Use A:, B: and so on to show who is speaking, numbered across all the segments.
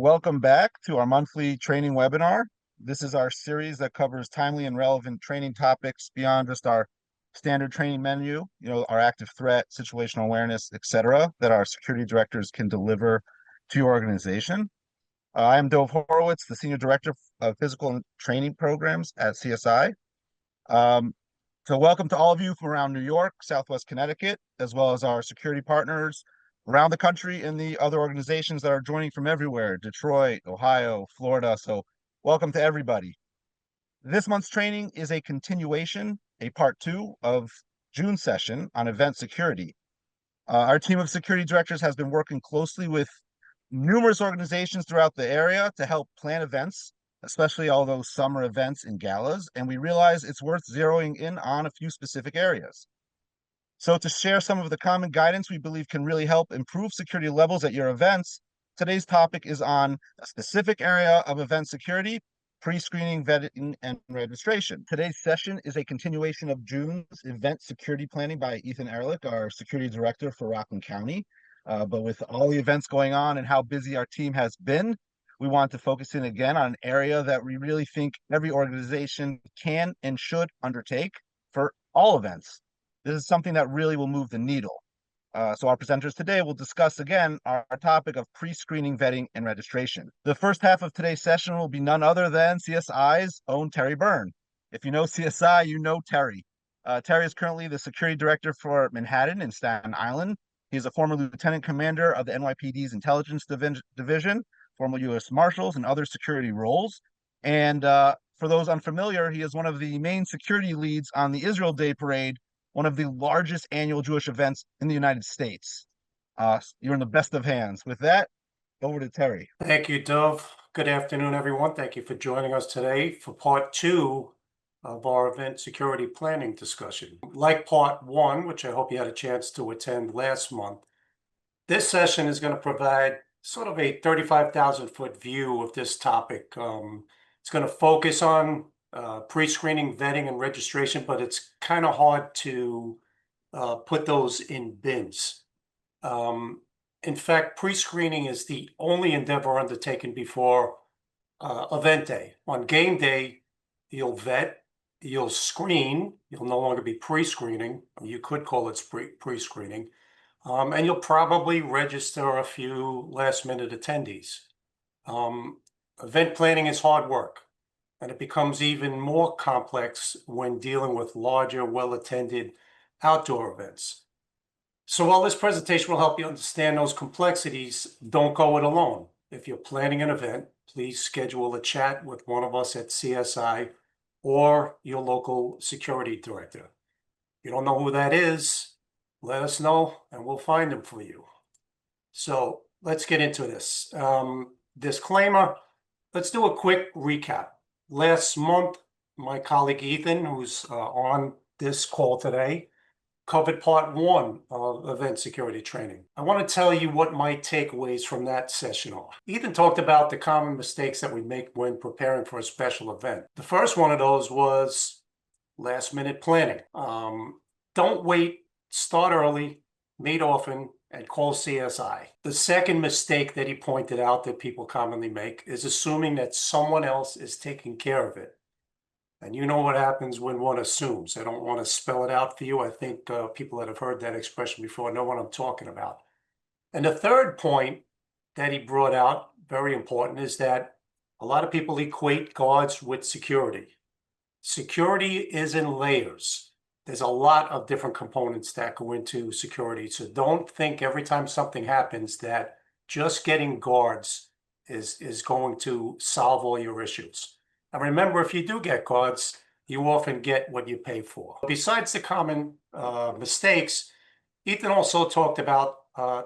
A: Welcome back to our monthly training webinar. This is our series that covers timely and relevant training topics beyond just our standard training menu, our active threat, situational awareness, etc., that our security directors can deliver to your organization. I am Dove Horowitz, the Senior Director of Physical and Training Programs at CSI. So welcome to all of you from around New York, Southwest Connecticut, as well as our security partners around the country and the other organizations that are joining from everywhere, Detroit, Ohio, Florida. So welcome to everybody. This month's training is a continuation, a part 2 of June session on event security. Our team of security directors has been working closely with numerous organizations throughout the area to help plan events, especially all those summer events and galas, and we realize it's worth zeroing in on a few specific areas. So to share some of the common guidance we believe can really help improve security levels at your events, today's topic is on a specific area of event security, pre-screening, vetting, and registration. Today's session is a continuation of June's event security planning by Ethan Ehrlich, our security director for Rockland County. But with all the events going on and how busy our team has been, we want to focus in again on an area that we really think every organization can and should undertake for all events. This is something that really will move the needle. So our presenters today will discuss again our topic of pre-screening, vetting, and registration. The first half of today's session will be none other than CSI's own Terry Byrne. If you know CSI, you know Terry. Terry is currently the security director for Manhattan and Staten Island. He's a former lieutenant commander of the NYPD's intelligence division, former U.S. Marshals, and other security roles. And for those unfamiliar, he is one of the main security leads on the Israel Day Parade, one of the largest annual Jewish events in the United States. You're in the best of hands. With that, over to Terry.
B: Thank you, Dove. Good afternoon, everyone. Thank you for joining us today for part 2 of our event security planning discussion. Like part 1, which I hope you had a chance to attend last month, this session is going to provide sort of a 35,000-foot view of this topic. It's going to focus on pre-screening, vetting, and registration, but it's kind of hard to put those in bins. In fact, pre-screening is the only endeavor undertaken before event day. On game day, you'll vet, you'll screen, you'll no longer be pre-screening, you could call it pre-screening, and you'll probably register a few last-minute attendees. Event planning is hard work, and it becomes even more complex when dealing with larger, well-attended outdoor events. So while this presentation will help you understand those complexities, don't go it alone. If you're planning an event, please schedule a chat with one of us at CSI or your local security director. If you don't know who that is, let us know and we'll find them for you. So let's get into this. Disclaimer, let's do a quick recap. Last month, my colleague Ethan, who's on this call today, covered part 1 of event security training. I want to tell you what my takeaways from that session are. Ethan talked about the common mistakes that we make when preparing for a special event. The first one of those was last-minute planning. Don't wait, start early, meet often, and call CSI. The second mistake that he pointed out that people commonly make is assuming that someone else is taking care of it. And you know what happens when one assumes. I don't want to spell it out for you. I think people that have heard that expression before know what I'm talking about. And the third point that he brought out, very important, is that a lot of people equate guards with security. Security is in layers. There's a lot of different components that go into security. So don't think every time something happens that just getting guards is going to solve all your issues. And remember, if you do get guards, you often get what you pay for. Besides the common mistakes, Ethan also talked about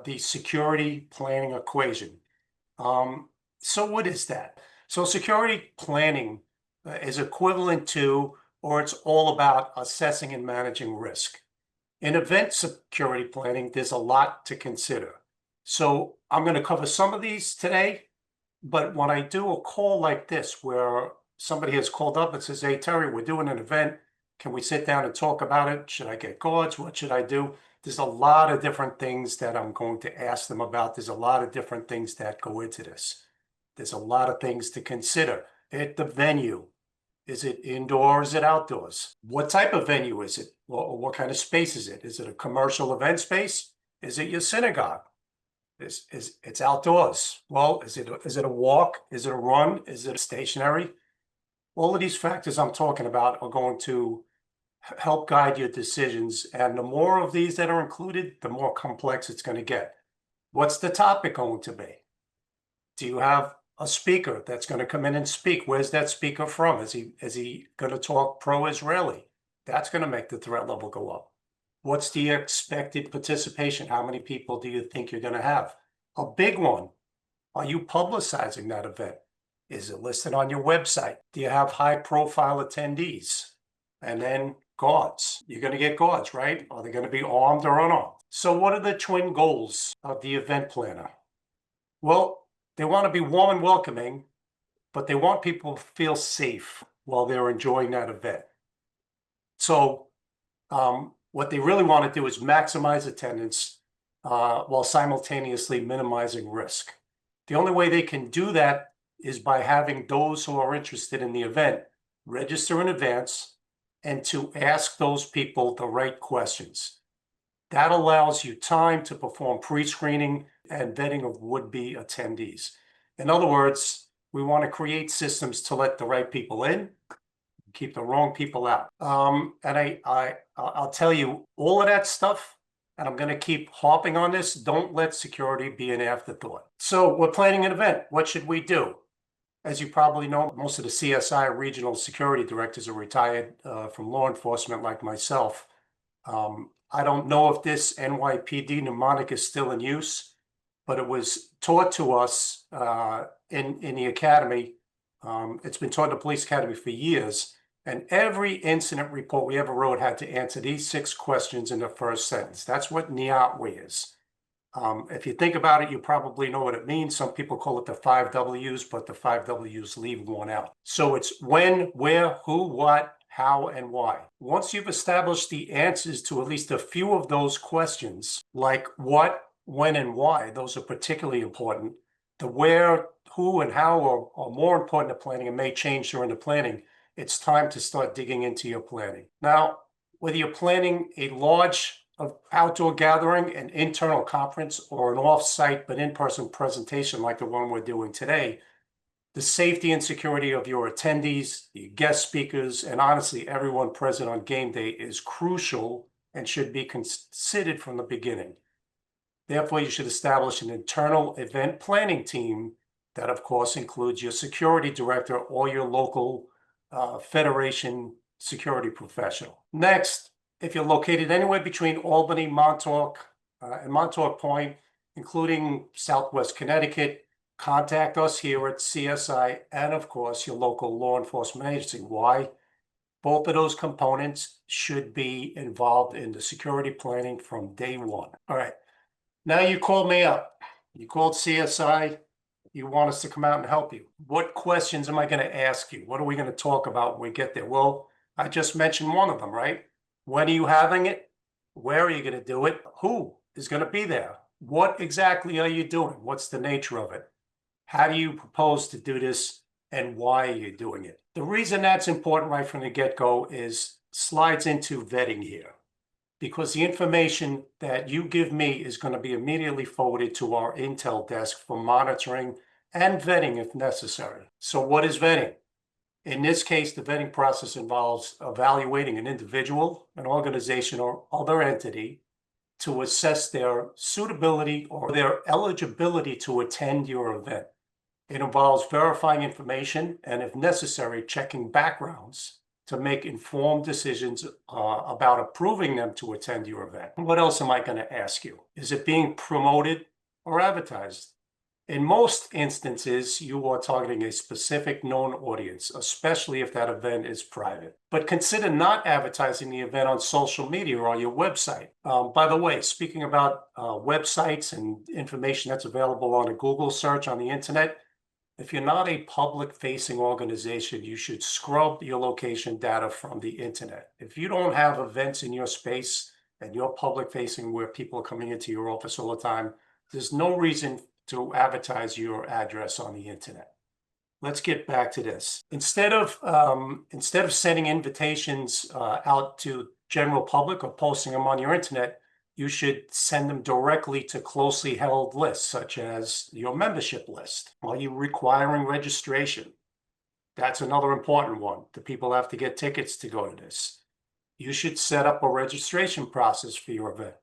B: the security planning equation. So what is that? So security planning is equivalent to, or it's all about assessing and managing risk. In event security planning, there's a lot to consider. So I'm going to cover some of these today, but when I do a call like this, where somebody has called up and says, hey, Terry, we're doing an event. Can we sit down and talk about it? Should I get guards? What should I do? There's a lot of different things that I'm going to ask them about. There's a lot of different things that go into this. There's a lot of things to consider. At the venue, is it indoor or is it outdoors? What type of venue is it? What kind of space is it? Is it a commercial event space? Is it your synagogue? It's outdoors. Well, is it a walk? Is it a run? Is it stationary? All of these factors I'm talking about are going to help guide your decisions. And the more of these that are included, the more complex it's going to get. What's the topic going to be? Do you have a speaker that's going to come in and speak? Where's that speaker from? Is he going to talk pro-Israeli? That's going to make the threat level go up. What's the expected participation? How many people do you think you're going to have? A big one. Are you publicizing that event? Is it listed on your website? Do you have high-profile attendees? And then guards. You're going to get guards, right? Are they going to be armed or unarmed? So what are the twin goals of the event planner? Well, they want to be warm and welcoming, but they want people to feel safe while they're enjoying that event. So what they really want to do is maximize attendance while simultaneously minimizing risk. The only way they can do that is by having those who are interested in the event register in advance and to ask those people the right questions. That allows you time to perform pre-screening and vetting of would-be attendees. In other words, we want to create systems to let the right people in, keep the wrong people out. And I'll tell you all of that stuff, and I'm going to keep harping on this. Don't let security be an afterthought. So we're planning an event. What should we do? As you probably know, most of the CSI regional security directors are retired from law enforcement like myself. I don't know if this NYPD mnemonic is still in use, but it was taught to us in the academy. It's been taught in the police academy for years. And every incident report we ever wrote had to answer these 6 questions in the first sentence. That's what NYPD is. If you think about it, you probably know what it means. Some people call it the 5 W's, but the 5 W's leave one out. So it's when, where, who, what, how, and why. Once you've established the answers to at least a few of those questions, like what, when, and why, those are particularly important. The where, who, and how are more important to planning and may change during the planning. It's time to start digging into your planning. Now, whether you're planning a large outdoor gathering, an internal conference, or an off-site but in-person presentation like the one we're doing today, the safety and security of your attendees, your guest speakers, and honestly, everyone present on game day is crucial and should be considered from the beginning. Therefore, you should establish an internal event planning team that, of course, includes your security director or your local Federation security professional. Next, if you're located anywhere between Albany, Montauk, and Montauk Point, including Southwest Connecticut, contact us here at CSI and, of course, your local law enforcement agency. Why? Both of those components should be involved in the security planning from day one. All right. Now you called me up. You called CSI. You want us to come out and help you. What questions am I going to ask you? What are we going to talk about when we get there? Well, I just mentioned one of them, right? When are you having it? Where are you going to do it? Who is going to be there? What exactly are you doing? What's the nature of it? How do you propose to do this, and why are you doing it? The reason that's important right from the get-go is slides into vetting here, because the information that you give me is going to be immediately forwarded to our intel desk for monitoring and vetting if necessary. So what is vetting? In this case, the vetting process involves evaluating an individual, an organization, or other entity to assess their suitability or their eligibility to attend your event. It involves verifying information and, if necessary, checking backgrounds to make informed decisions about approving them to attend your event. What else am I going to ask you? Is it being promoted or advertised? In most instances, you are targeting a specific known audience, especially if that event is private. But consider not advertising the event on social media or on your website. By the way, speaking about websites and information that's available on a Google search on the internet, if you're not a public-facing organization, you should scrub your location data from the internet. If you don't have events in your space and you're public-facing where people are coming into your office all the time, there's no reason to advertise your address on the internet. Let's get back to this. Instead of sending invitations out to general public or posting them on your internet, you should send them directly to closely held lists, such as your membership list. Are you requiring registration? That's another important one. The people have to get tickets to go to this. You should set up a registration process for your event.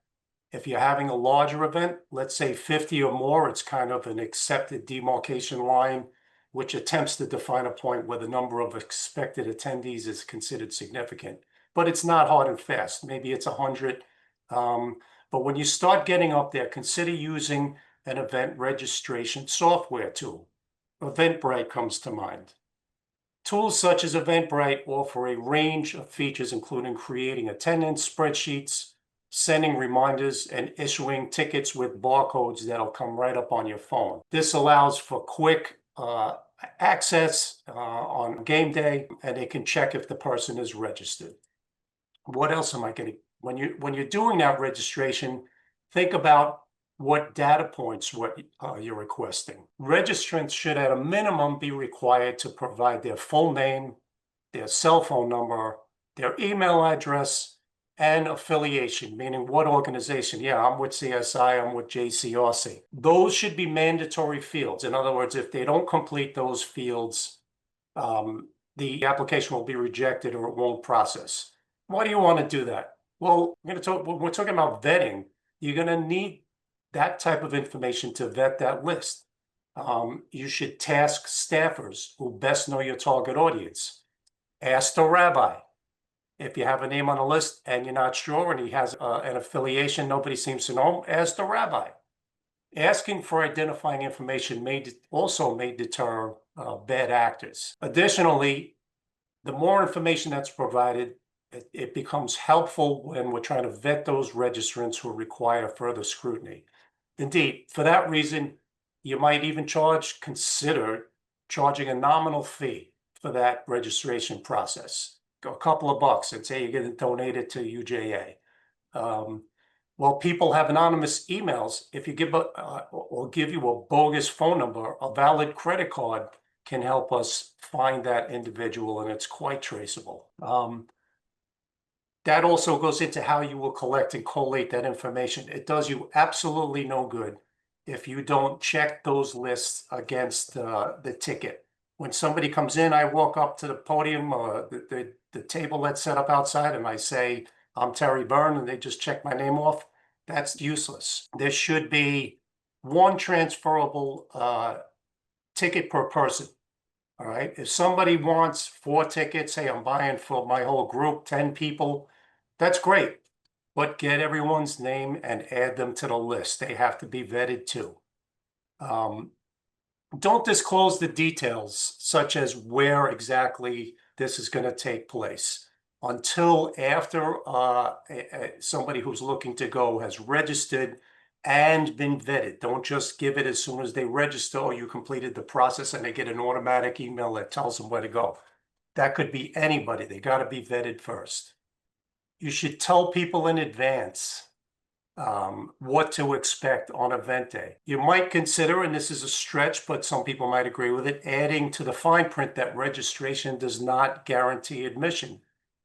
B: If you're having a larger event, let's say 50 or more, it's kind of an accepted demarcation line, which attempts to define a point where the number of expected attendees is considered significant. But it's not hard and fast. Maybe it's 100. But when you start getting up there, consider using an event registration software tool. Eventbrite comes to mind. Tools such as Eventbrite offer a range of features, including creating attendance spreadsheets, sending reminders, and issuing tickets with barcodes that'll come right up on your phone. This allows for quick access on game day, and they can check if the person is registered. What else am I getting? When you're doing that registration, think about what data points you're requesting. Registrants should at a minimum be required to provide their full name, their cell phone number, their email address, and affiliation, meaning what organization. Yeah, I'm with CSI, I'm with JCRC. Those should be mandatory fields. In other words, if they don't complete those fields, the application will be rejected or it won't process. Why do you want to do that? Well, when we're talking about vetting, you're going to need that type of information to vet that list. You should task staffers who best know your target audience. Ask the rabbi. If you have a name on the list and you're not sure and he has an affiliation nobody seems to know, ask the rabbi. Asking for identifying information may deter bad actors. Additionally, the more information that's provided, it becomes helpful when we're trying to vet those registrants who require further scrutiny. Indeed, for that reason, you might even consider charging a nominal fee for that registration process. A couple of bucks and say you're going to donate it to UJA. Well, people have anonymous emails. If you give you a bogus phone number, a valid credit card can help us find that individual, and it's quite traceable. That also goes into how you will collect and collate that information. It does you absolutely no good if you don't check those lists against the ticket. When somebody comes in, I walk up to the podium, the table that's set up outside, and I say, I'm Terry Byrne, and they just check my name off. That's useless. There should be one transferable ticket per person. All right. If somebody wants 4 tickets, say I'm buying for my whole group, 10 people, that's great. But get everyone's name and add them to the list. They have to be vetted too. Don't disclose the details, such as where exactly this is going to take place, until after somebody who's looking to go has registered and been vetted. Don't just give it as soon as they register or you completed the process and they get an automatic email that tells them where to go. That could be anybody. They got to be vetted first. You should tell people in advance what to expect on event day. You might consider, and this is a stretch, but some people might agree with it, adding to the fine print that registration does not guarantee admission.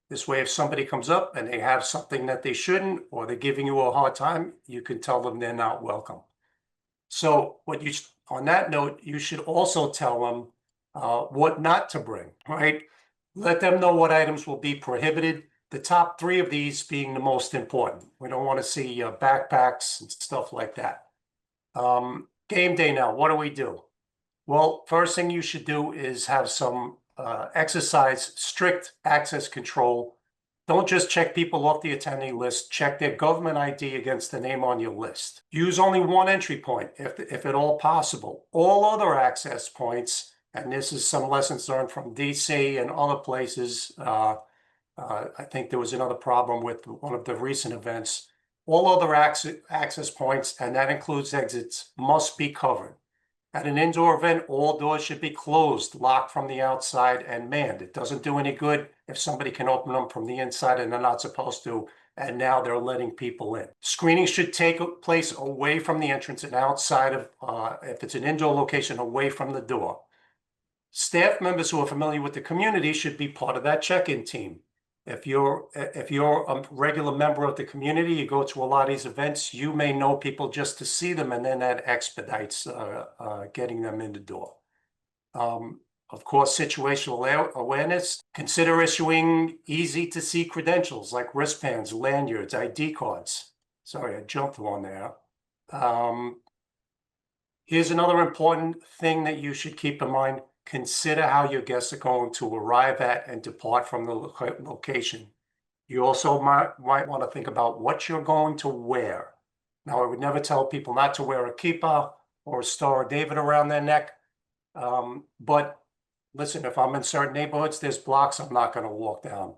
B: This way, if somebody comes up and they have something that they shouldn't, or they're giving you a hard time, you can tell them they're not welcome. So on that note, you should also tell them what not to bring, right? Let them know what items will be prohibited. The top 3 of these being the most important. We don't want to see backpacks and stuff like that. Game day now, what do we do? Well, first thing you should do is have some exercise strict access control. Don't just check people off the attendee list. Check their government ID against the name on your list. Use only one entry point, if at all possible. All other access points, and this is some lessons learned from DC and other places, I think there was another problem with one of the recent events. All other access points, and that includes exits, must be covered. At an indoor event, all doors should be closed, locked from the outside, and manned. It doesn't do any good if somebody can open them from the inside and they're not supposed to, and now they're letting people in. Screening should take place away from the entrance and outside of, if it's an indoor location, away from the door. Staff members who are familiar with the community should be part of that check-in team. If you're a regular member of the community, you go to a lot of these events, you may know people just to see them, and then that expedites getting them in the door. Of course, situational awareness. Consider issuing easy-to-see credentials like wristbands, lanyards, ID cards. Sorry, I jumped one there. Here's another important thing that you should keep in mind. Consider how your guests are going to arrive at and depart from the location. You also might want to think about what you're going to wear. Now, I would never tell people not to wear a kippah or a Star of David around their neck. But listen, if I'm in certain neighborhoods, there's blocks I'm not going to walk down.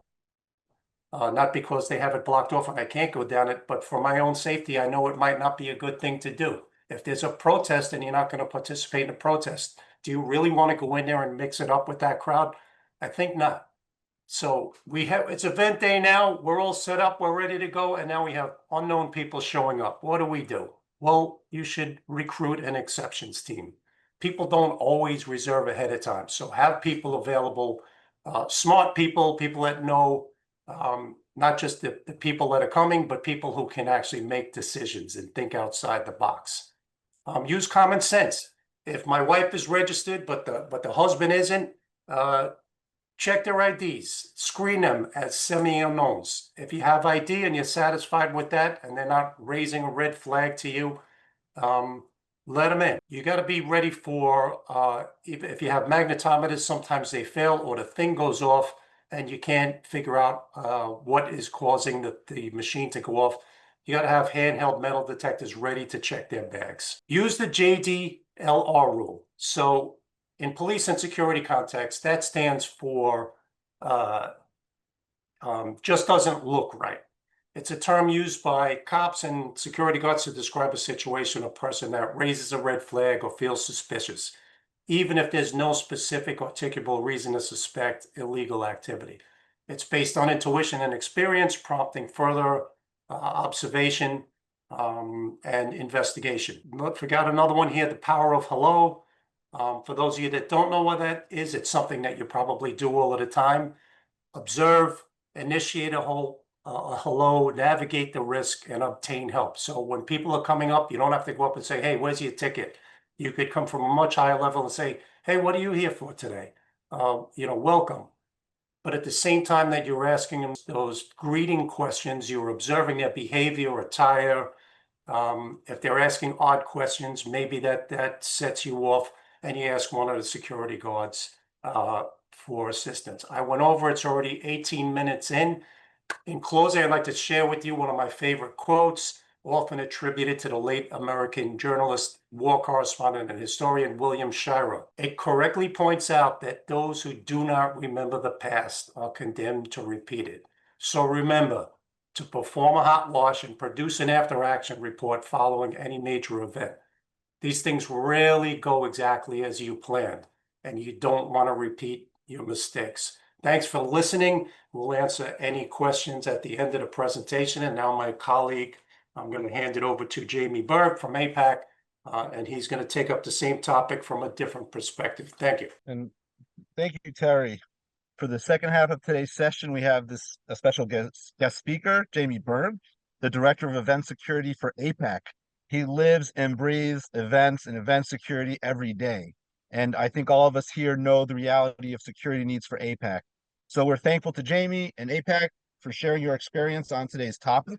B: Not because they have it blocked off and I can't go down it, but for my own safety, I know it might not be a good thing to do. If there's a protest and you're not going to participate in a protest, do you really want to go in there and mix it up with that crowd? I think not. So it's event day now. We're all set up. We're ready to go. And now we have unknown people showing up. What do? Well, you should recruit an exceptions team. People don't always reserve ahead of time. So have people available, smart people that know not just the people that are coming, but people who can actually make decisions and think outside the box. Use common sense. If my wife is registered, but the husband isn't, check their IDs, screen them as semi-unknowns. If you have ID and you're satisfied with that and they're not raising a red flag to you, let them in. You got to be ready for, if you have magnetometers, sometimes they fail or the thing goes off and you can't figure out what is causing the machine to go off. You got to have handheld metal detectors ready to check their bags. Use the JDLR rule. So in police and security context, that stands for just doesn't look right. It's a term used by cops and security guards to describe a situation, a person that raises a red flag or feels suspicious, even if there's no specific articulable reason to suspect illegal activity. It's based on intuition and experience, prompting further observation and investigation. Forgot another one here, the power of hello. For those of you that don't know what that is, it's something that you probably do all of the time. Observe, initiate a hello, navigate the risk, and obtain help. So when people are coming up, you don't have to go up and say, hey, where's your ticket? You could come from a much higher level and say, hey, what are you here for today? Welcome. But at the same time that you're asking them those greeting questions, you're observing their behavior, attire. If they're asking odd questions, maybe that sets you off, and you ask one of the security guards for assistance. I went over, it's already 18 minutes in. In closing, I'd like to share with you one of my favorite quotes, often attributed to the late American journalist, war correspondent, and historian William Shirer. It correctly points out that those who do not remember the past are condemned to repeat it. So remember to perform a hot wash and produce an after-action report following any major event. These things rarely go exactly as you planned, and you don't want to repeat your mistakes. Thanks for listening. We'll answer any questions at the end of the presentation. And now my colleague, I'm going to hand it over to Jamie Berg from APAC, and he's going to take up the same topic from a different perspective. Thank you.
A: And thank you, Terry. For the second half of today's session, we have a special guest speaker, Jamie Berg, the Director of Event Security for APAC. He lives and breathes events and event security every day. And I think all of us here know the reality of security needs for APAC. So we're thankful to Jamie and APAC for sharing your experience on today's topic.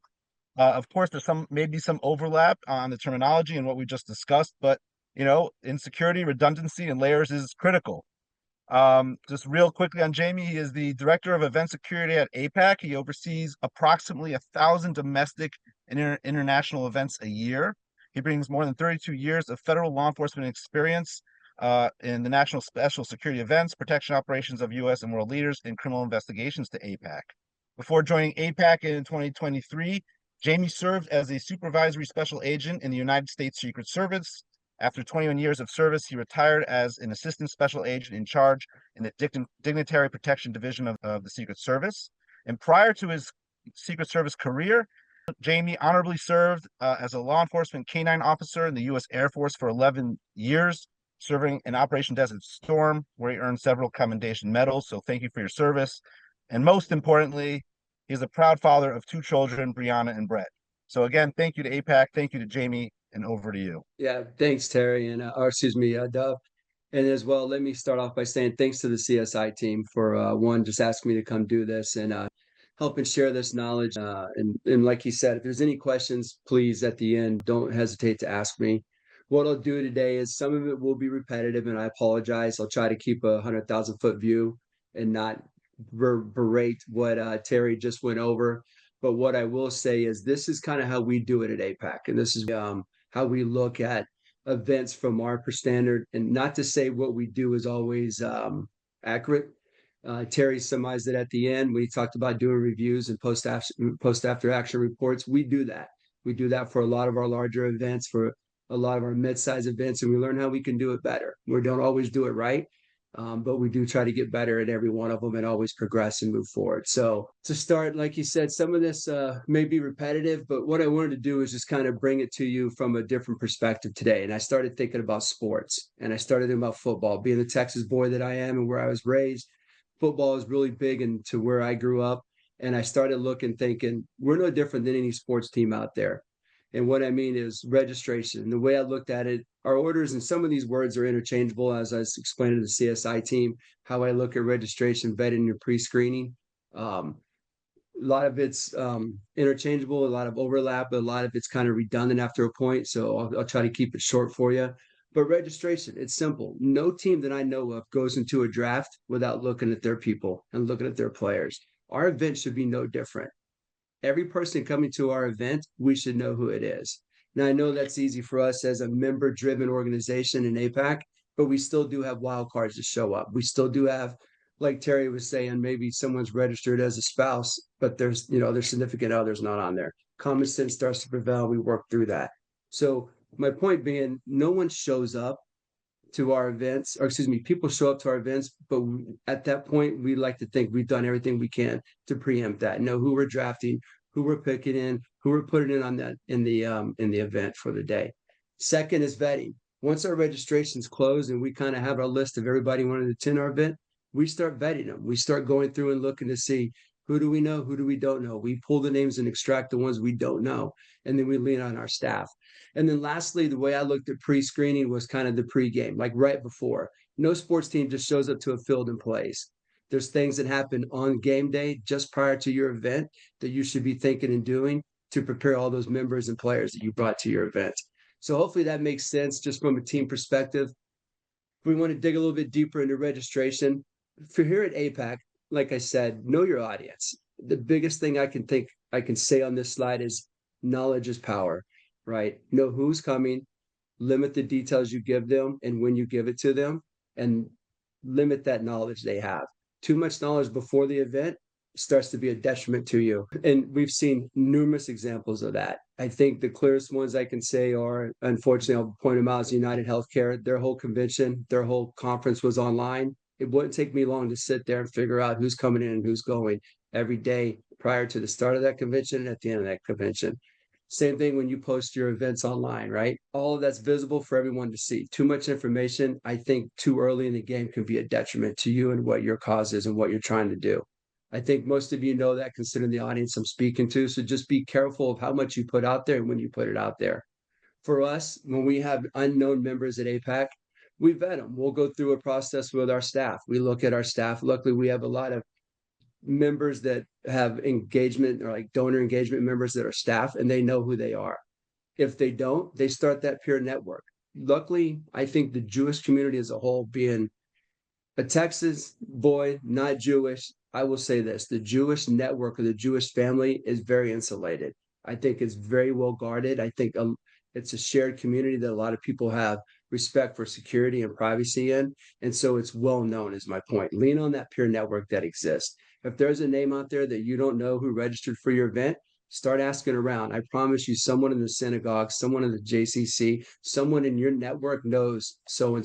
A: Of course, there's maybe some overlap on the terminology and what we just discussed, but in security, redundancy and layers is critical. Just real quickly on Jamie, he is the Director of Event Security at APAC. He oversees approximately 1,000 domestic and international events a year. He brings more than 32 years of federal law enforcement experience in the national special security events, protection operations of U.S. and world leaders in criminal investigations to APAC. Before joining APAC in 2023, Jamie served as a supervisory special agent in the United States Secret Service. After 21 years of service, he retired as an assistant special agent in charge in the Dignitary Protection Division of the Secret Service. And prior to his Secret Service career. Jamie honorably served as a law enforcement canine officer in the U.S. Air Force for 11 years, serving in Operation Desert Storm, where he earned several commendation medals. So thank you for your service. And most importantly, he's a proud father of 2 children, Brianna and Brett. So again, thank you to APAC. Thank you to Jamie, and over to you.
C: Yeah, thanks, Terry, and or excuse me, Dove. And as well, let me start off by saying thanks to the CSI team for one, just asking me to come do this and helping share this knowledge. And like you said, if there's any questions, please at the end, don't hesitate to ask me. What I'll do today is some of it will be repetitive, and I apologize. I'll try to keep a 100,000-foot view and not berate what Terry just went over. But what I will say is this is kind of how we do it at APAC, and this is how we look at events from our standard. And not to say what we do is always accurate. Terry summarized it at the end. We talked about doing reviews and post after action reports. We do that. We do that for a lot of our larger events, for a lot of our mid-size events, and we learn how we can do it better. We don't always do it right, but we do try to get better at every one of them and always progress and move forward. So to start, like you said, some of this may be repetitive, but what I wanted to do is just kind of bring it to you from a different perspective today. And I started thinking about sports, and I started thinking about football. Being the Texas boy that I am and where I was raised, football is really big into where I grew up. And I started looking, thinking, we're no different than any sports team out there. And what I mean is registration. The way I looked at it, our orders, and some of these words are interchangeable, as I was explaining to the CSI team, how I look at registration, vetting, and pre-screening. A lot of it's interchangeable, a lot of overlap, but a lot of it's kind of redundant after a point. So I'll try to keep it short for you. But registration, it's simple. No team that I know of goes into a draft without looking at their people and looking at their players. Our event should be no different. Every person coming to our event, we should know who it is. Now, I know that's easy for us as a member-driven organization in APAC, but we still do have wild cards to show up. We still do have, like Terry was saying, maybe someone's registered as a spouse, but there's their significant other's not on there. Common sense starts to prevail. We work through that. So my point being, no one shows up to our events, or excuse me, people show up to our events, but at that point, we like to think we've done everything we can to preempt that, know who we're drafting, who we're picking in, who we're putting in on that in the event for the day. Second is vetting. Once our registration's closed and we kind of have our list of everybody wanting to attend our event, we start vetting them. We start going through and looking to see who do we know, who do we don't know. We pull the names and extract the ones we don't know, and then we lean on our staff. And then lastly, the way I looked at pre-screening was kind of the pre-game, like right before. No sports team just shows up to a field and plays. There's things that happen on game day just prior to your event that you should be thinking and doing to prepare all those members and players that you brought to your event. So hopefully that makes sense just from a team perspective. If we want to dig a little bit deeper into registration, for here at APAC, like I said, know your audience. The biggest thing I can say on this slide is knowledge is power. Right? Know who's coming, limit the details you give them and when you give it to them, and limit that knowledge they have. Too much knowledge before the event starts to be a detriment to you. And we've seen numerous examples of that. I think the clearest ones I can say are, unfortunately, I'll point them out, as United Healthcare. Their whole convention, their whole conference was online. It wouldn't take me long to sit there and figure out who's coming in and who's going every day prior to the start of that convention and at the end of that convention. Same thing when you post your events online, right? All of that's visible for everyone to see. Too much information, I think too early in the game can be a detriment to you and what your cause is and what you're trying to do. I think most of you know that, considering the audience I'm speaking to. So just be careful of how much you put out there and when you put it out there. For us, when we have unknown members at APAC, we vet them. We'll go through a process with our staff. We look at our staff. Luckily, we have a lot of members that have engagement, or like donor engagement members that are staff, and they know who they are. If they don't, they start that peer network. Luckily, I think the Jewish community as a whole, being a Texas boy, not Jewish, I will say this: the Jewish network or the Jewish family is very insulated. I think it's very well guarded. I think it's a shared community that a lot of people have respect for security and privacy in. And so it's well known, is my point. Lean on that peer network that exists. If there's a name out there that you don't know who registered for your event, Start asking around. I promise you, someone in the synagogue, someone in the JCC, someone in your network knows so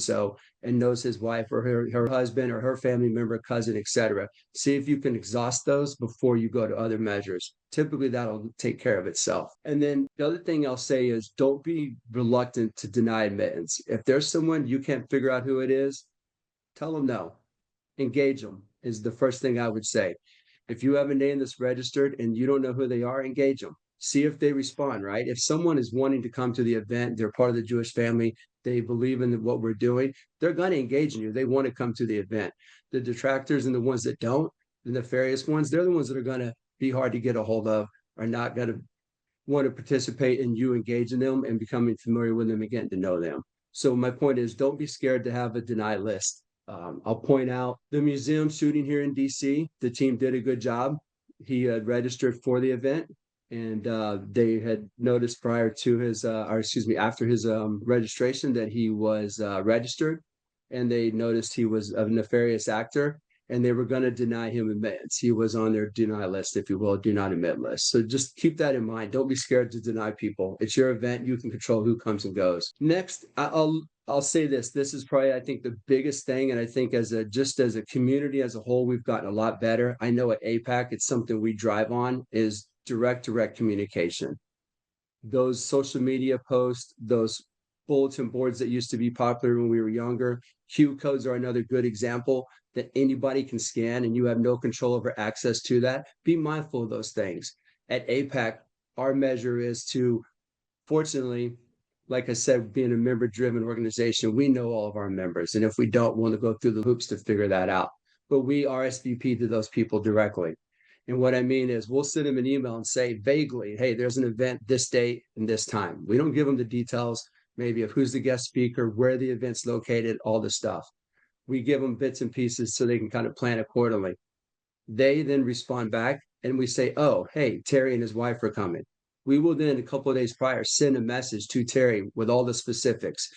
C: and knows his wife or her husband or her family member, cousin, etc. See if you can exhaust those before you go to other measures. Typically, that'll take care of itself. And then the other thing I'll say is don't be reluctant to deny admittance. If there's someone you can't figure out who it is, tell them no. Engage them is the first thing I would say. If you have a name that's registered and you don't know who they are, engage them. See if they respond, right? If someone is wanting to come to the event, they're part of the Jewish family, they believe in what we're doing, they're going to engage in you. They want to come to the event. The detractors and the ones that don't, the nefarious ones, they're the ones that are going to be hard to get a hold of, are not going to want to participate in you engaging them and becoming familiar with them and getting to know them. So my point is, don't be scared to have a deny list. I'll point out the museum shooting here in DC. The team did a good job. He had registered for the event, and they had noticed prior to his, after his registration that he was registered, and they noticed he was a nefarious actor, and they were going to deny him admittance. He was on their deny list, if you will, do not admit list. So just keep that in mind. Don't be scared to deny people. It's your event. You can control who comes and goes. Next, I'll say this. This is probably, I think, the biggest thing. And I think as a community as a whole, we've gotten a lot better. I know at APAC, it's something we drive on is direct communication. Those social media posts, those bulletin boards that used to be popular when we were younger, Q codes are another good example that anybody can scan and you have no control over access to that. Be mindful of those things. At APAC, our measure is to, fortunately, like I said, being a member-driven organization, we know all of our members. And if we don't, want to go through the hoops to figure that out. But we RSVP to those people directly. And what I mean is we'll send them an email and say vaguely, hey, there's an event this date and this time. We don't give them the details, maybe of who's the guest speaker, where the event's located, all the stuff. We give them bits and pieces so they can kind of plan accordingly. They then respond back and we say, oh, hey, Terry and his wife are coming. We will then, a couple of days prior, send a message to Terry with all the specifics,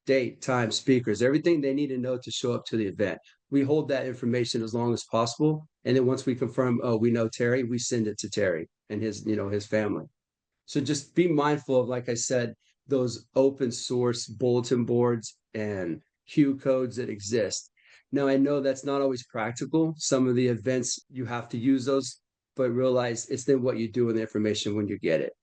C: date, time, speakers, everything they need to know to show up to the event. We hold that information as long as possible. And then once we confirm, oh, we know Terry, we send it to Terry and his family. So just be mindful of, like I said, those open source bulletin boards and Q codes that exist. Now, I know that's not always practical. Some of the events you have to use those, but realize it's then what you do with the information when you get it.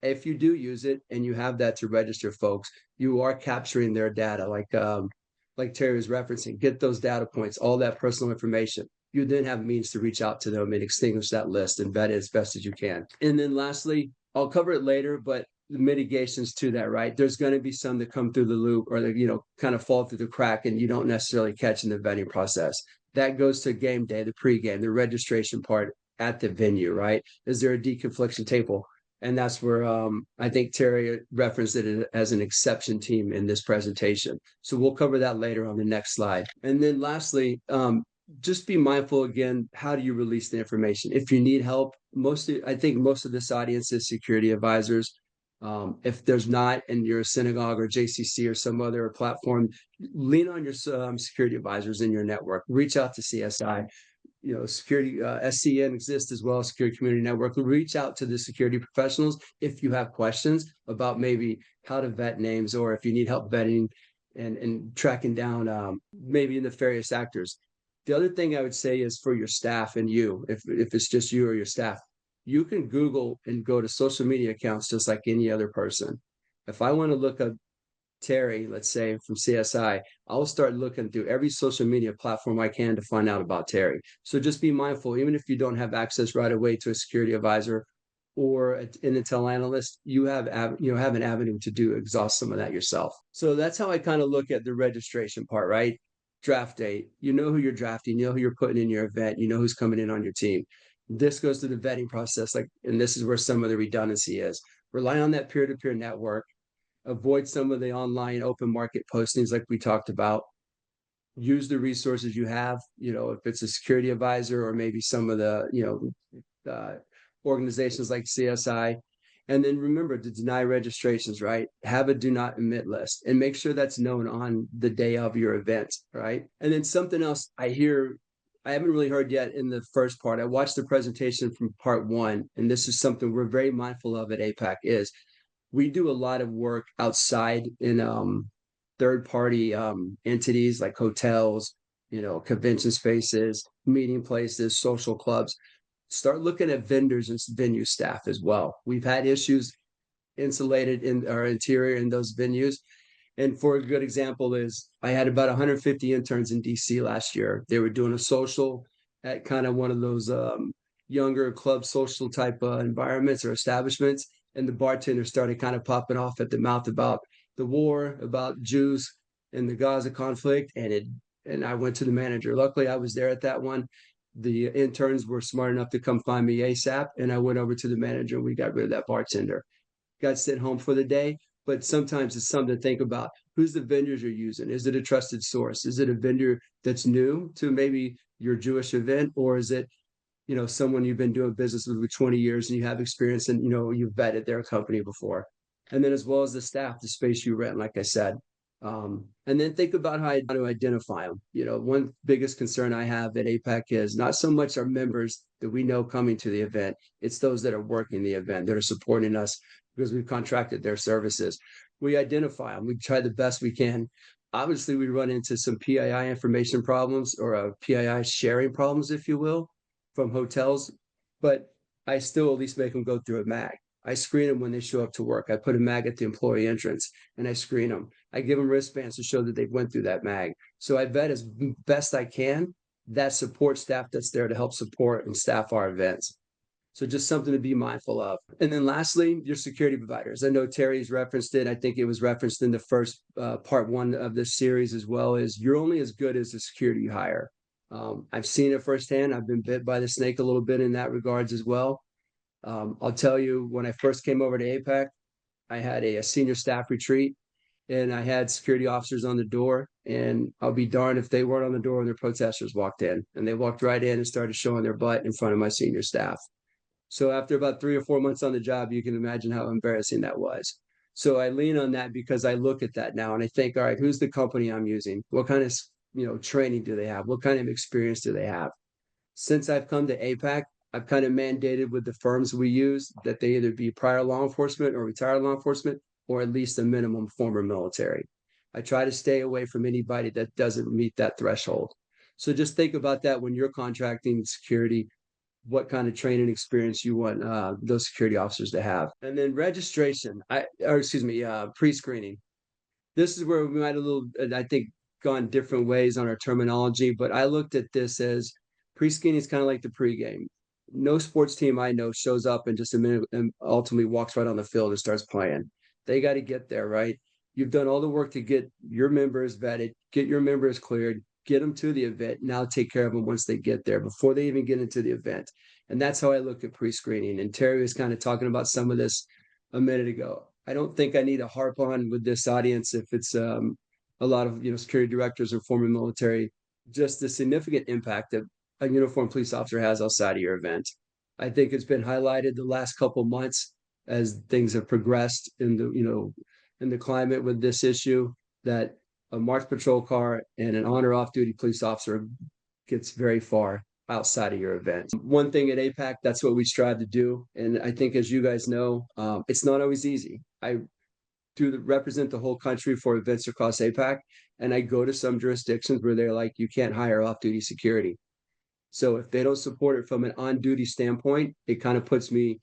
C: If you do use it and you have that to register folks, you are capturing their data, like Terry was referencing. Get those data points, all that personal information. You then have means to reach out to them and extinguish that list and vet it as best as you can. And then lastly, I'll cover it later, but the mitigations to that, right? There's going to be some that come through the loop or that, kind of fall through the crack and you don't necessarily catch in the vetting process. That goes to game day, the pregame, the registration part at the venue, right? Is there a deconfliction table? And that's where I think Terry referenced it as an exception team in this presentation. So we'll cover that later on the next slide. And then lastly, just be mindful again, how do you release the information? If you need help, I think most of this audience is security advisors. If there's not, and you're a synagogue or JCC or some other platform, lean on your security advisors in your network. Reach out to CSI. Security SCN exists as well, Security Community Network. Reach out to the security professionals if you have questions about maybe how to vet names or if you need help vetting and tracking down maybe nefarious actors. The other thing I would say is for your staff and you, if it's just you or your staff, you can Google and go to social media accounts just like any other person. If I want to look up Terry, let's say from CSI, I'll start looking through every social media platform I can to find out about Terry. So just be mindful, even if you don't have access right away to a security advisor or an intel analyst, you have an avenue to exhaust some of that yourself. So that's how I kind of look at the registration part, right? Draft date. You know who you're drafting, you know who you're putting in your event, you know who's coming in on your team. This goes through the vetting process, and this is where some of the redundancy is. Rely on that peer-to-peer network. Avoid some of the online open market postings like we talked about. Use the resources you have, if it's a security advisor or maybe some of the, organizations like CSI. And then remember to deny registrations, right? Have a do not admit list and make sure that's known on the day of your event, right? And then something else I hear I haven't really heard yet in the first part. I watched the presentation from part one, and this is something we're very mindful of at APAC is we do a lot of work outside in third party entities like hotels, convention spaces, meeting places, social clubs. Start looking at vendors and venue staff as well. We've had issues insulated in our interior in those venues. And for a good example is I had about 150 interns in DC last year. They were doing a social at kind of one of those younger club social type environments or establishments. And the bartender started kind of popping off at the mouth about the war, about Jews and the Gaza conflict. And I went to the manager. Luckily, I was there at that one. The interns were smart enough to come find me ASAP. And I went over to the manager and we got rid of that bartender. Got sent home for the day. But sometimes it's something to think about. Who's the vendors you're using? Is it a trusted source? Is it a vendor that's new to maybe your Jewish event? Or is it, someone you've been doing business with for 20 years and you have experience and, you've vetted their company before? And then as well as the staff, the space you rent, like I said. And then think about how to identify them. One biggest concern I have at APAC is not so much our members that we know coming to the event. It's those that are working the event, that are supporting us because we've contracted their services. We identify them. We try the best we can. Obviously, we run into some PII information problems or PII sharing problems, if you will, from hotels. But I still at least make them go through a MAG. I screen them when they show up to work. I put a MAG at the employee entrance and I screen them. I give them wristbands to show that they've went through that MAG. So I vet as best I can that support staff that's there to help support and staff our events. So just something to be mindful of. And then lastly, your security providers. I know Terry's referenced it. I think it was referenced in the first part one of this series as well, is you're only as good as the security you hire. I've seen it firsthand. I've been bit by the snake a little bit in that regards as well. I'll tell you, when I first came over to APAC, I had a senior staff retreat and I had security officers on the door. And I'll be darned if they weren't on the door when their protesters walked in. And they walked right in and started showing their butt in front of my senior staff. So after about 3 or 4 months on the job, you can imagine how embarrassing that was. So I lean on that because I look at that now and I think, all right, who's the company I'm using? What kind of training do they have? What kind of experience do they have? Since I've come to APAC, I've kind of mandated with the firms we use that they either be prior law enforcement or retired law enforcement, or at least a minimum former military. I try to stay away from anybody that doesn't meet that threshold. So just think about that when you're contracting security, what kind of training experience you want those security officers to have. And then registration, pre-screening. This is where we might I think, gone different ways on our terminology, but I looked at this as pre-screening is kind of like the pregame. No sports team I know shows up in just a minute and ultimately walks right on the field and starts playing. They got to get there, right? You've done all the work to get your members vetted, get your members cleared, get them to the event. Now take care of them once they get there before they even get into the event. And that's how I look at pre-screening. And Terry was kind of talking about some of this a minute ago. I don't think I need to harp on with this audience if it's a lot of security directors or former military, just the significant impact that a uniformed police officer has outside of your event. I think it's been highlighted the last couple of months as things have progressed in the climate with this issue, that a marked patrol car and an on or off duty police officer gets very far outside of your event. One thing at APAC, that's what we strive to do. And I think, as you guys know, it's not always easy. I represent the whole country for events across APAC, and I go to some jurisdictions where they're like, you can't hire off-duty security. So if they don't support it from an on-duty standpoint, it kind of puts me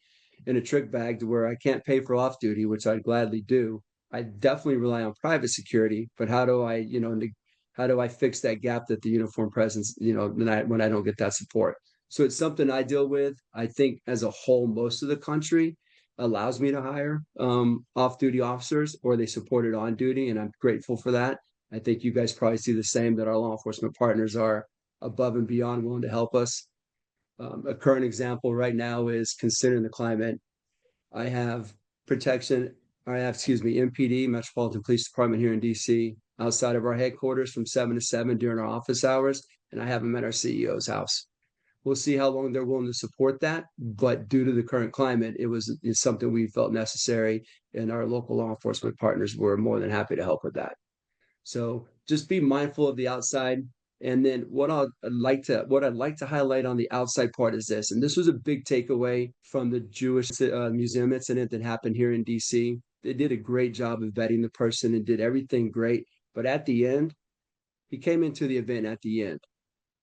C: in a trick bag to where I can't pay for off-duty, which I'd gladly do. I definitely rely on private security, but how do I fix that gap that the uniform presence, when I don't get that support? So it's something I deal with. I think as a whole, most of the country allows me to hire off-duty officers, or they support it on duty, and I'm grateful for that. I think you guys probably see the same, that our law enforcement partners are above and beyond willing to help us. A current example right now is, considering the climate, I have MPD, Metropolitan Police Department here in DC, outside of our headquarters from 7 to 7 during our office hours, and I have them at our CEO's house. We'll see how long they're willing to support that, but due to the current climate, it's something we felt necessary, and our local law enforcement partners were more than happy to help with that. So just be mindful of the outside. And then what I'd like to highlight on the outside part is this, and this was a big takeaway from the Jewish museum incident that happened here in DC. They did a great job of vetting the person and did everything great, but at the end, he came into the event at the end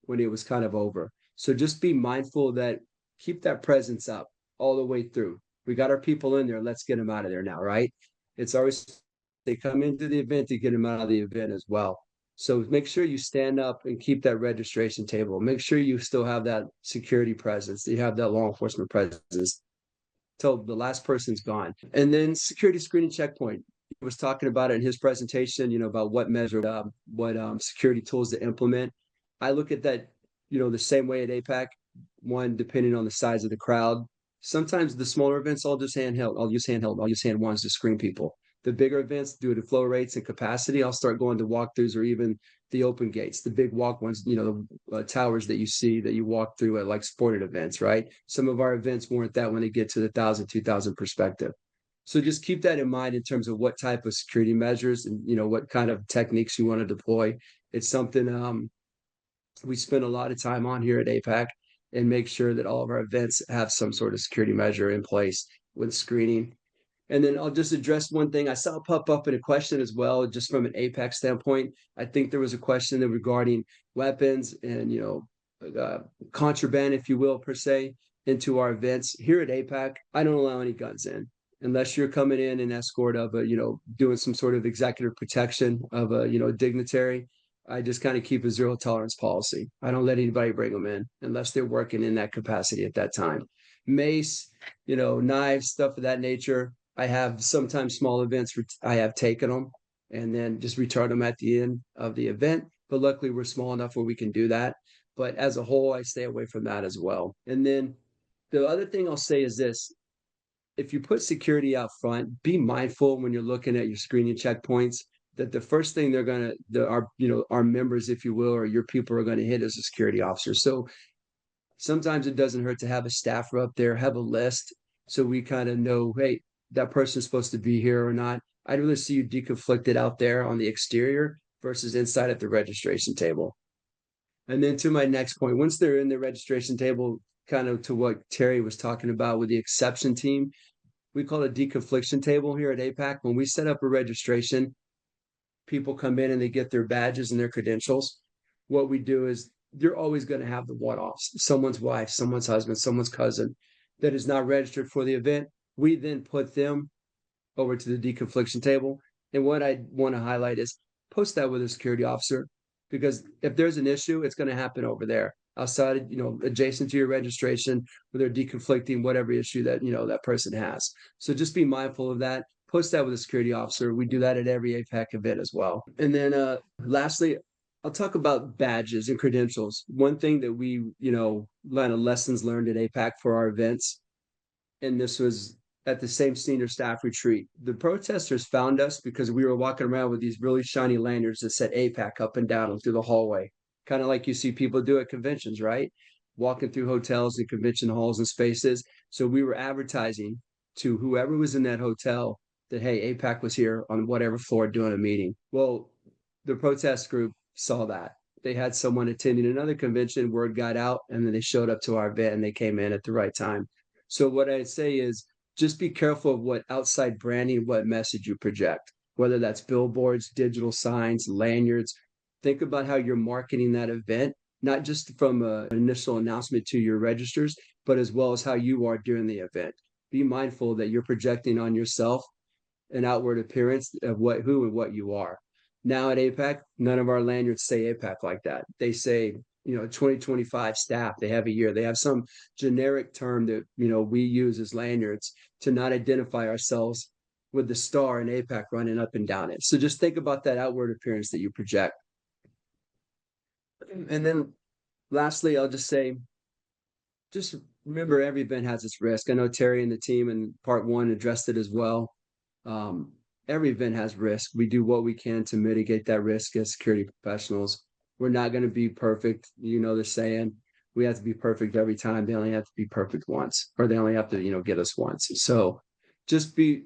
C: when it was kind of over. So just be mindful that keep that presence up all the way through. We got our people in there. Let's get them out of there now, right? It's always they come into the event to get them out of the event as well. So make sure you stand up and keep that registration table. Make sure you still have that security presence. You have that law enforcement presence till the last person's gone. And then security screening checkpoint. He was talking about it in his presentation, about what measure, what security tools to implement. I look at that, the same way at APAC, one, depending on the size of the crowd. Sometimes the smaller events, I'll use handheld, I'll use hand ones to screen people. The bigger events, due to flow rates and capacity, I'll start going to walkthroughs or even the open gates, the big walk ones, the towers that you see that you walk through at like sporting events, right? Some of our events warrant that when they get to the 1,000, 2,000 perspective. So just keep that in mind in terms of what type of security measures and what kind of techniques you want to deploy. It's something we spend a lot of time on here at APAC and make sure that all of our events have some sort of security measure in place with screening. And then I'll just address one thing I saw pop up in a question as well, just from an APAC standpoint. I think there was a question regarding weapons and, contraband, if you will, per se, into our events. Here at APAC, I don't allow any guns in unless you're coming in an escort of doing some sort of executive protection of a, dignitary. I just kind of keep a zero tolerance policy. I don't let anybody bring them in unless they're working in that capacity at that time. Mace, knives, stuff of that nature. I have sometimes small events, I have taken them and then just return them at the end of the event. But luckily, we're small enough where we can do that. But as a whole, I stay away from that as well. And then the other thing I'll say is this: if you put security out front, be mindful when you're looking at your screening checkpoints that the first thing our members, if you will, or your people are going to hit is a security officer. So sometimes it doesn't hurt to have a staffer up there, have a list, so we kind of know, hey, that person's supposed to be here or not. I'd rather see you deconflicted out there on the exterior versus inside at the registration table. And then to my next point, once they're in the registration table, kind of to what Terry was talking about with the exception team, we call it a deconfliction table here at APAC. When we set up a registration, people come in and they get their badges and their credentials. What we do is you're always going to have the one-offs, someone's wife, someone's husband, someone's cousin that is not registered for the event. We then put them over to the deconfliction table. And what I want to highlight is post that with a security officer, because if there's an issue, it's going to happen over there outside, adjacent to your registration, where they're deconflicting whatever issue that, that person has. So just be mindful of that. Post that with a security officer. We do that at every APAC event as well. And then lastly, I'll talk about badges and credentials. One thing that we, learn lessons learned at APAC for our events, and this was at the same senior staff retreat. The protesters found us because we were walking around with these really shiny lanyards that said APAC up and down through the hallway, kind of like you see people do at conventions, right? Walking through hotels and convention halls and spaces. So we were advertising to whoever was in that hotel that, hey, APAC was here on whatever floor doing a meeting. Well, the protest group saw that. They had someone attending another convention, word got out, and then they showed up to our event and they came in at the right time. So what I'd say is just be careful of what outside branding, what message you project, whether that's billboards, digital signs, lanyards. Think about how you're marketing that event, not just from an initial announcement to your registers, but as well as how you are during the event. Be mindful that you're projecting on yourself an outward appearance of who and what you are. Now at APAC, none of our lanyards say APAC like that. They say, 2025 staff, they have a year. They have some generic term that, we use as lanyards to not identify ourselves with the star in APAC running up and down it. So just think about that outward appearance that you project. And then lastly, I'll just say, just remember every event has its risk. I know Terry and the team in part one addressed it as well. Every event has risk. We do what we can to mitigate that risk as security professionals. We're not going to be perfect. The saying, we have to be perfect every time. They only have to be perfect once, or they only have to, get us once. So just be,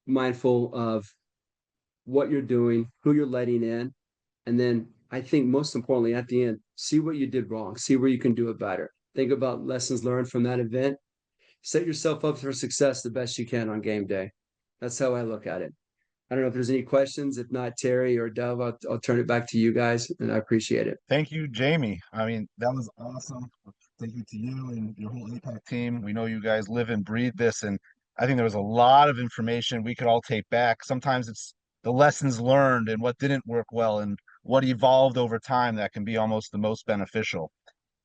C: mindful of what you're doing, who you're letting in. And then I think most importantly, at the end, see what you did wrong, see where you can do it better. Think about lessons learned from that event. Set yourself up for success the best you can on game day. That's how I look at it. I don't know if there's any questions. If not, Terry or Dove, I'll turn it back to you guys, and I appreciate it.
A: Thank you, Jamie. I mean, that was awesome. Thank you to you and your whole APAC team. We know you guys live and breathe this, and I think there was a lot of information we could all take back. Sometimes it's the lessons learned and what didn't work well and what evolved over time that can be almost the most beneficial.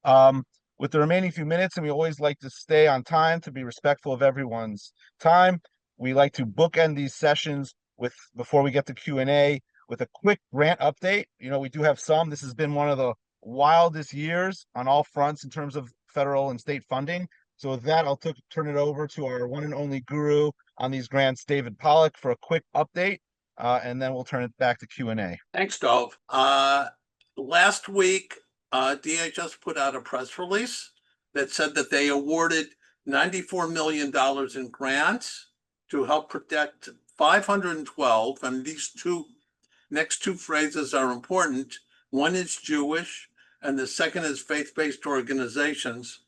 A: Um, with the remaining few minutes, and we always like to stay on time to be respectful of everyone's time, we like to bookend these sessions with, before we get to Q&A, with a quick grant update. You know, we do have some. This has been one of the wildest years on all fronts in terms of federal and state funding. So with that, I'll turn it over to our one and only guru on these grants, David Pollock, for a quick update, and then we'll turn it back to Q&A.
D: Thanks, Dove. Last week, DHS put out a press release that said that they awarded $94 million in grants to help protect 512, and these next two phrases are important. One is Jewish, and the second is faith-based organizations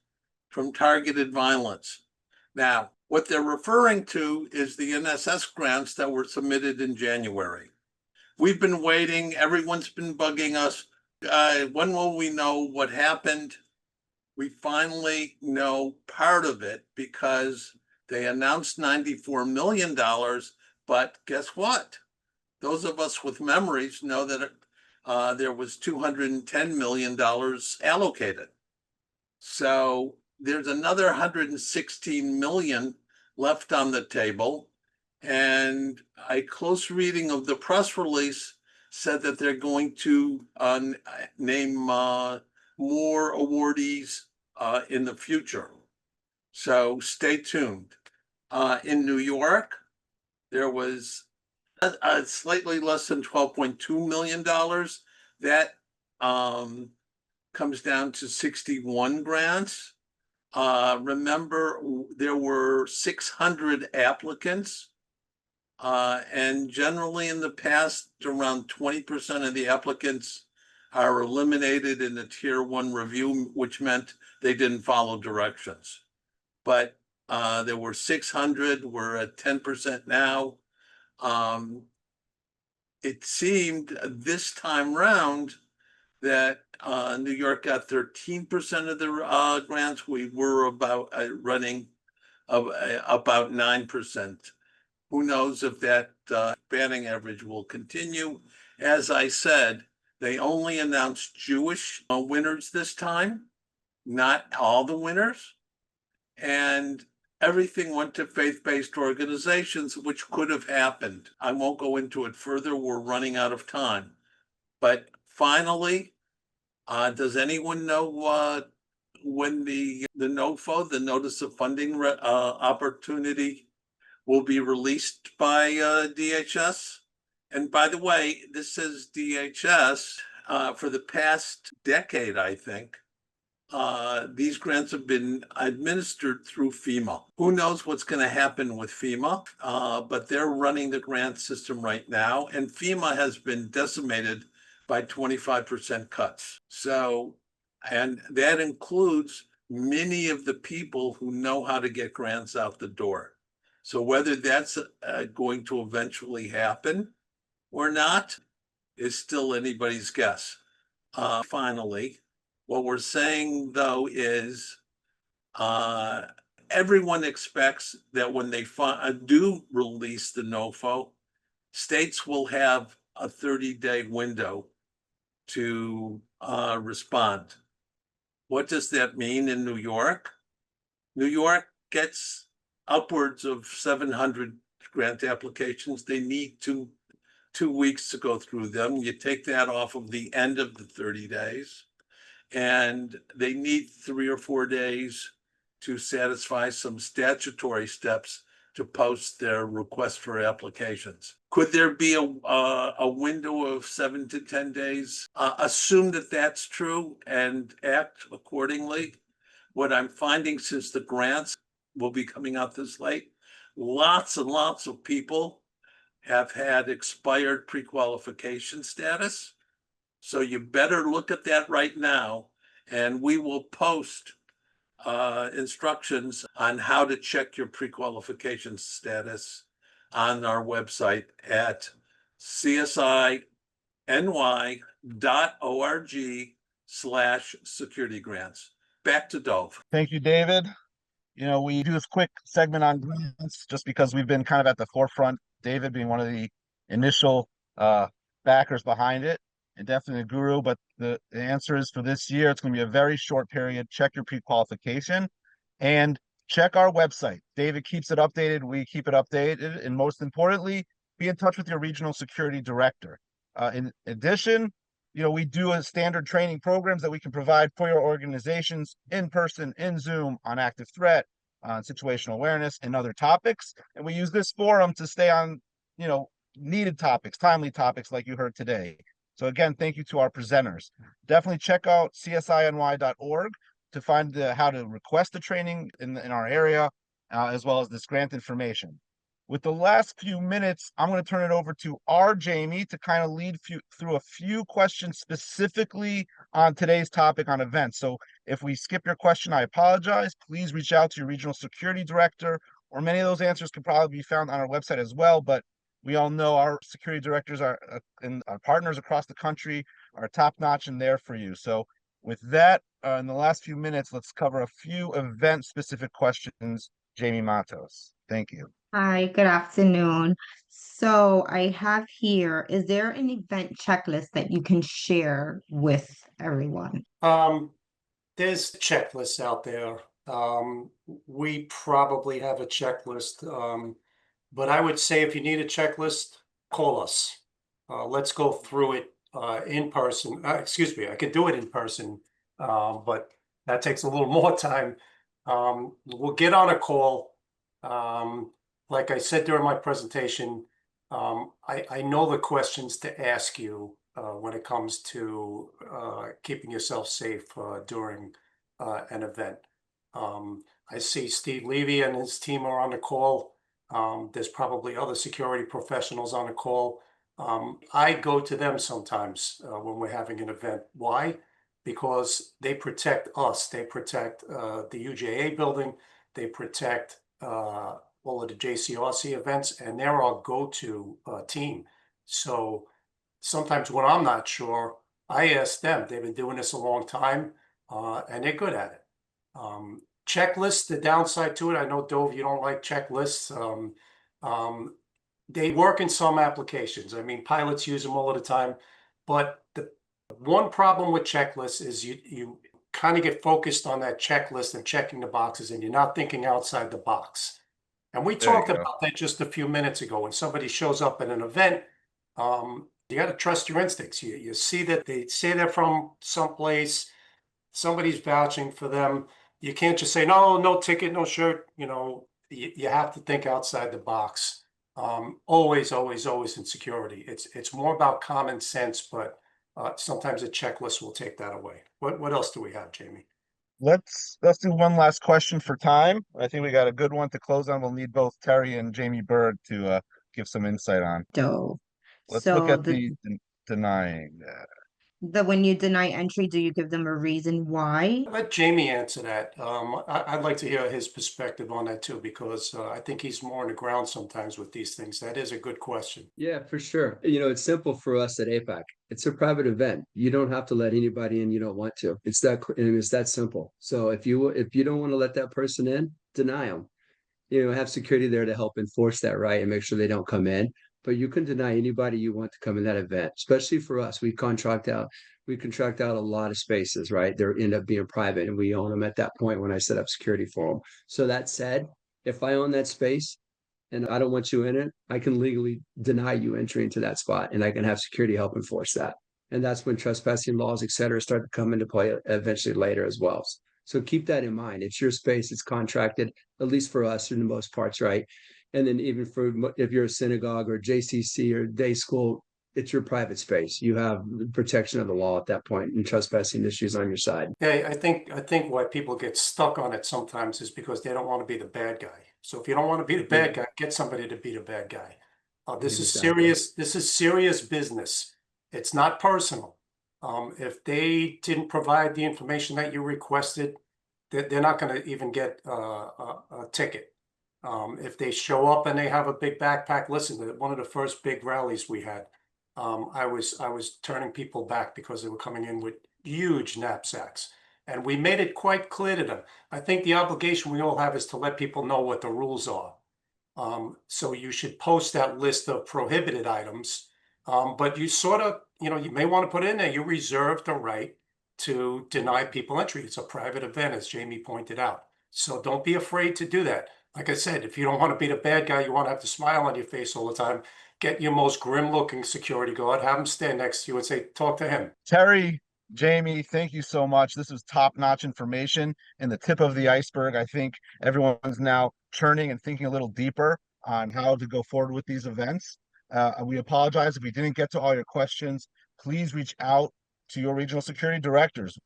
D: from targeted violence. Now, what they're referring to is the NSS grants that were submitted in January. We've been waiting. Everyone's been bugging us. When will we know what happened? We finally know part of it because they announced $94 million, but guess what? Those of us with memories know that there was $210 million allocated. So there's another 116 million left on the table. And a close reading of the press release said that they're going to name more awardees in the future. So stay tuned. In New York, there was slightly less than $12.2 million. That comes down to 61 grants. Remember, there were 600 applicants. And generally in the past, around 20% of the applicants are eliminated in the tier 1 review, which meant they didn't follow directions. But there were 600, we're at 10% now. It seemed this time round that New York got 13% of the grants. We were about running about 9%. Who knows if that batting average will continue? As I said, they only announced Jewish winners this time, not all the winners. And everything went to faith-based organizations, which could have happened. I won't go into it further. We're running out of time. But finally, does anyone know when the NOFO, the Notice of Funding Opportunity, will be released by DHS? And by the way, this is DHS. For the past decade, I think, these grants have been administered through FEMA. Who knows what's going to happen with FEMA, but they're running the grant system right now, and FEMA has been decimated by 25% cuts. So, and that includes many of the people who know how to get grants out the door. So whether that's going to eventually happen or not is still anybody's guess. Finally, what we're saying, though, is everyone expects that when they do release the NOFO, states will have a 30-day window to respond. What does that mean in New York? New York gets upwards of 700 grant applications. They need 2 weeks to go through them. You take that off of the end of the 30 days, and they need 3 or 4 days to satisfy some statutory steps to post their request for applications. Could there be a window of 7 to 10 days? Assume that that's true and act accordingly. What I'm finding, since the grants will be coming out this late, lots and lots of people have had expired pre-qualification status. So you better look at that right now, and we will post instructions on how to check your pre-qualification status on our website at CSI-NY.org/security grants. Back to Dove.
A: Thank you, David. You know, we do this quick segment on grants just because we've been kind of at the forefront, David being one of the initial backers behind it, and definitely a guru. But the answer is for this year, it's going to be a very short period. Check your pre-qualification and check our website. David keeps it updated. We keep it updated. And most importantly, be in touch with your regional security director. In addition, you know, we do a standard training programs that we can provide for your organizations in person, in Zoom, on active threat, on situational awareness, and other topics. And we use this forum to stay on, you know, needed topics, timely topics like you heard today. So again, thank you to our presenters. Definitely check out CSINY.org to find how to request the training in our area, as well as this grant information. With the last few minutes, I'm going to turn it over to our Jamie to kind of lead through a few questions specifically on today's topic on events. So if we skip your question, I apologize. Please reach out to your regional security director, or many of those answers can probably be found on our website as well. But we all know our security directors and our partners across the country are top-notch and there for you. So with that, in the last few minutes, let's cover a few event-specific questions. Jamie Matos, thank you.
E: Hi, good afternoon. So I have here, is there an event checklist that you can share with everyone?
B: There's checklists out there. We probably have a checklist. But I would say if you need a checklist, call us. Let's go through it in person. Excuse me, I could do it in person, but that takes a little more time. We'll get on a call. Like I said during my presentation, I know the questions to ask you when it comes to keeping yourself safe during an event. I see Steve Levy and his team are on the call. There's probably other security professionals on the call. I go to them sometimes when we're having an event. Why? Because they protect us. They protect the UJA building. They protect all of the JCRC events, and they're our go-to team. So sometimes when I'm not sure, I ask them. They've been doing this a long time, and they're good at it. Checklists, the downside to it, I know, Dove, you don't like checklists. They work in some applications. I mean, pilots use them all of the time. But the one problem with checklists is you kind of get focused on that checklist and checking the boxes, and you're not thinking outside the box. And we talked about that just a few minutes ago. When somebody shows up at an event, you got to trust your instincts. You see that they say they're from someplace, somebody's vouching for them. You can't just say, no ticket, no shirt. You know, you have to think outside the box. Always in security. It's more about common sense, but sometimes a checklist will take that away. What else do we have, Jamie?
A: Let's do one last question for time. I think we got a good one to close on. We'll need both Terry and Jamie Bird to give some insight on.
E: Dove.
A: Let's
E: So
A: look at the denying that.
E: When you deny entry, do you give them a reason why?
B: Let Jamie answer that. I'd like to hear his perspective on that too, because I think he's more on the ground sometimes with these things. That is a good question.
C: Yeah, for sure. You know, it's simple for us at APAC. It's a private event. You don't have to let anybody in you don't want to. It's that simple. So if you don't want to let that person in, deny them. You know, have security there to help enforce that right and make sure they don't come in. But you can deny anybody you want to come in that event, especially for us. We contract out a lot of spaces, right? They end up being private and we own them at that point when I set up security for them. So that said, if I own that space and I don't want you in it, I can legally deny you entry into that spot and I can have security help enforce that. And that's when trespassing laws, et cetera, start to come into play eventually later as well. So keep that in mind. It's your space. It's contracted, at least for us in the most parts, right? And then even for if you're a synagogue or JCC or day school, it's your private space. You have protection of the law at that point and trespassing issues on your side.
B: Yeah, I think why people get stuck on it sometimes is because they don't want to be the bad guy. So if you don't want to be the bad guy, get somebody to be the bad guy. This is serious. This is serious business. It's not personal. If they didn't provide the information that you requested, they're not going to even get a ticket. If they show up and they have a big backpack, listen, one of the first big rallies we had, I was turning people back because they were coming in with huge knapsacks. And we made it quite clear to them. I think the obligation we all have is to let people know what the rules are. So you should post that list of prohibited items. But you sort of, you may want to put in there, you reserve the right to deny people entry. It's a private event, as Jamie pointed out. So don't be afraid to do that. Like I said, if you don't want to be the bad guy, you want to have to smile on your face all the time, get your most grim looking security guard, have him stand next to you and say, talk to him.
A: Terry, Jamie, thank you so much. This was top-notch information and the tip of the iceberg. I think everyone's now churning and thinking a little deeper on how to go forward with these events. We apologize if we didn't get to all your questions. Please reach out to your regional security directors.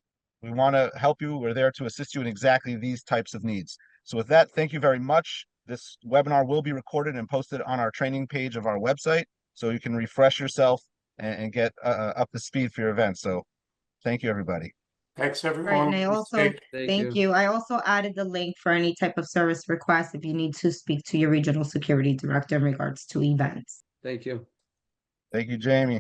A: We want to help you. We're there to assist you in exactly these types of needs. So with that, thank you very much. This webinar will be recorded and posted on our training page of our website, so you can refresh yourself and get up to speed for your event. So thank you, everybody.
B: Thanks,
E: Right,
B: everyone.
E: and I
B: Be
E: also,
B: safe.
E: thank you. I also added the link for any type of service request if you need to speak to your regional security director in regards to events.
C: Thank you.
A: Thank you, Jamie.